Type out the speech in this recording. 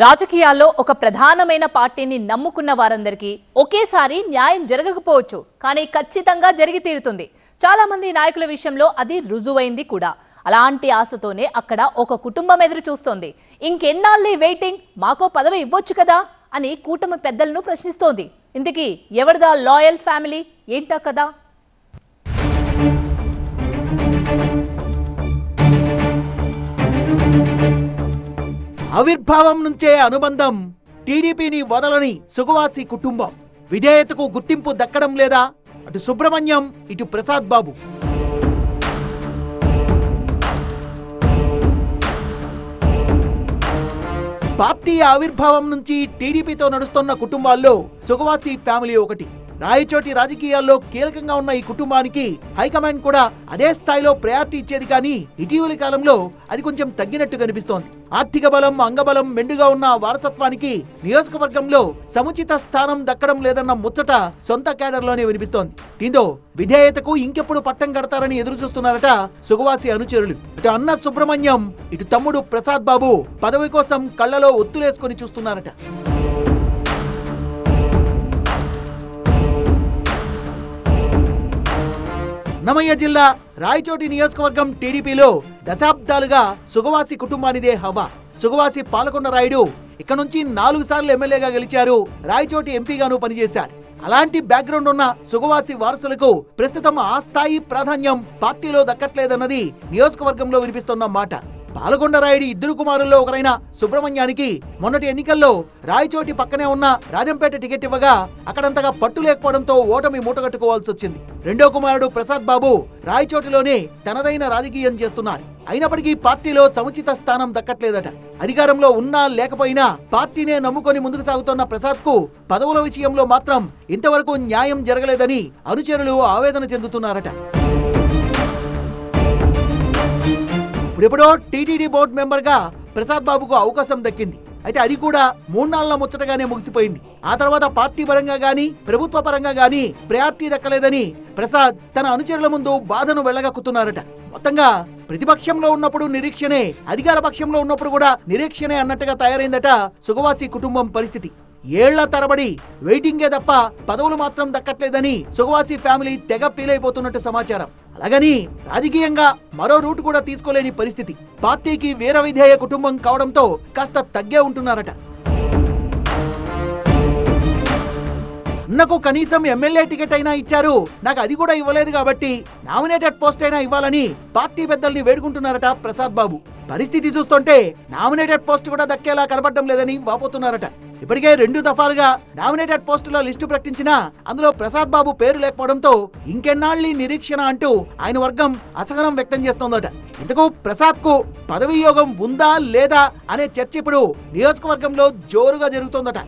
రాజకీయాల్లో ఒక ప్రధానమైన పార్టీని నమ్ముకున్న వారందరికీ ఒకేసారి న్యాయం జరగకపోవచ్చు, కానీ ఖచ్చితంగా జరిగి తీరుతుంది. చాలా మంది నాయకుల విషయంలో అది రుజువైంది కూడా. అలాంటి ఆశతోనే అక్కడ ఒక కుటుంబం ఎదురు చూస్తోంది. ఇంకెన్నాళ్ళీ వెయిటింగ్, మాకో పదవి ఇవ్వొచ్చు కదా అని కూటమి పెద్దలను ప్రశ్నిస్తోంది. ఇంతకీ ఎవరిదా లాయల్ ఫ్యామిలీ, ఏంటా కదా? ఆవిర్భావం నుంచే అనుబంధం. టీడీపీని వదలని సుగవాసి కుటుంబం. విధేయతకు గుర్తింపు దక్కడం లేదా? అటు సుబ్రహ్మణ్యం, ఇటు ప్రసాద్ బాబు. పార్టీ ఆవిర్భావం నుంచి టీడీపీతో నడుస్తున్న కుటుంబాల్లో సుగవాసి ఫ్యామిలీ ఒకటి. రాయచోటి రాజకీయాల్లో కీలకంగా ఉన్న ఈ కుటుంబానికి హైకమాండ్ కూడా అదే స్థాయిలో ప్రయారిటీ ఇచ్చేది, కానీ ఇటీవలి కాలంలో అది కొంచెం తగ్గినట్టు కనిపిస్తోంది. ఆర్థిక బలం, అంగబలం మెండుగా ఉన్న వారసత్వానికి నియోజకవర్గంలో సముచిత స్థానం దక్కడం లేదన్న ముచ్చట సొంత కేడర్లోనే వినిపిస్తోంది. దీంతో విధేయతకు ఇంకెప్పుడు పట్టం కడతారని ఎదురు చూస్తున్నారట సుగవాసి అనుచరులు. ఇటు అన్న సుబ్రహ్మణ్యం, ఇటు తమ్ముడు ప్రసాద్ బాబు పదవి కోసం కళ్లలో ఒత్తులేసుకుని చూస్తున్నారట. అన్నమయ్య జిల్లా రాయచోటి నియోజకవర్గం టీడీపీలో దశాబ్దాలుగా సుగవాసి కుటుంబానిదే హవా. సుగవాసి పాలకొండ రాయుడు ఇక్కడ నుంచి 4 సార్లు ఎమ్మెల్యేగా గెలిచారు. రాయచోటి ఎంపీగాను పనిచేశారు. అలాంటి బ్యాక్గ్రౌండ్ ఉన్న సుగవాసి వారసులకు ప్రస్తుతం ఆ స్థాయి ప్రాధాన్యం పార్టీలో దక్కట్లేదన్నది నియోజకవర్గంలో వినిపిస్తున్న మాట. పాలకొండ రాయుడి 2 కుమారుల్లో ఒకరైన సుబ్రహ్మణ్యానికి మొన్నటి ఎన్నికల్లో రాయచోటి పక్కనే ఉన్న రాజంపేట టికెట్ ఇవ్వగా అక్కడంతగా పట్టు లేకపోవడంతో ఓటమి మూటగట్టుకోవాల్సి వచ్చింది. రెండో కుమారుడు ప్రసాద్ బాబు రాయచోటిలోనే తనదైన రాజకీయం చేస్తున్నారు. అయినప్పటికీ పార్టీలో సముచిత స్థానం దక్కట్లేదట. అధికారంలో ఉన్నా లేకపోయినా పార్టీనే నమ్ముకొని ముందుకు సాగుతున్న ప్రసాద్ కు పదవుల విషయంలో మాత్రం ఇంతవరకు న్యాయం జరగలేదని అనుచరులు ఆవేదన చెందుతున్నారట. ఇప్పుడెప్పుడో టీటీడీ బోర్డు మెంబర్ గా ప్రసాద్ బాబుకు అవకాశం దక్కింది. అయితే అది కూడా 3 నాళ్ల ముచ్చటగానే ముగిసిపోయింది. ఆ తర్వాత పార్టీ పరంగా గానీ ప్రభుత్వ పరంగా గానీ ప్రయారిటీ దక్కలేదని ప్రసాద్ తన అనుచరుల ముందు బాధను వెళ్ళగక్కుతున్నారట. మొత్తంగా ప్రతిపక్షంలో ఉన్నప్పుడు నిరీక్షణే, అధికార పక్షంలో ఉన్నప్పుడు కూడా నిరీక్షణే అన్నట్టుగా తయారైందట సుగవాసి కుటుంబం పరిస్థితి. ఏళ్ల తరబడి వెయిటింగే తప్ప పదవులు మాత్రం దక్కట్లేదని సుగవాసి ఫ్యామిలీ తెగ ఫీల్ అయిపోతున్నట్టు సమాచారం. అలాగని రాజకీయంగా మరో రూట్ కూడా తీసుకోలేని పరిస్థితి. పార్టీకి వీర విధేయ కుటుంబం కావడంతో కాస్త తగ్గే ఉంటున్నారట. అన్నకు కనీసం ఎమ్మెల్యే టికెట్ అయినా ఇచ్చారు, నాకు అది కూడా ఇవ్వలేదు కాబట్టి నామినేటెడ్ పోస్ట్ అయినా ఇవ్వాలని పార్టీ పెద్దల్ని వేడుకుంటున్నారట ప్రసాద్ బాబు. పరిస్థితి చూస్తుంటే నామినేటెడ్ పోస్ట్ కూడా దక్కేలా కనబడడం లేదని వాపోతున్నారట. ఇప్పటికే 2 దఫాలుగా నామినేటెడ్ పోస్టుల లిస్టు ప్రకటించినా అందులో ప్రసాద్ బాబు పేరు లేకపోవడంతో ఇంకెన్నాళ్ళీ నిరీక్షణ అంటూ ఆయన వర్గం అసహనం వ్యక్తం చేస్తోందట. ఇంతకు ప్రసాద్ కు పదవి యోగం ఉందా లేదా అనే చర్చ ఇప్పుడు నియోజకవర్గంలో జోరుగా జరుగుతోందట.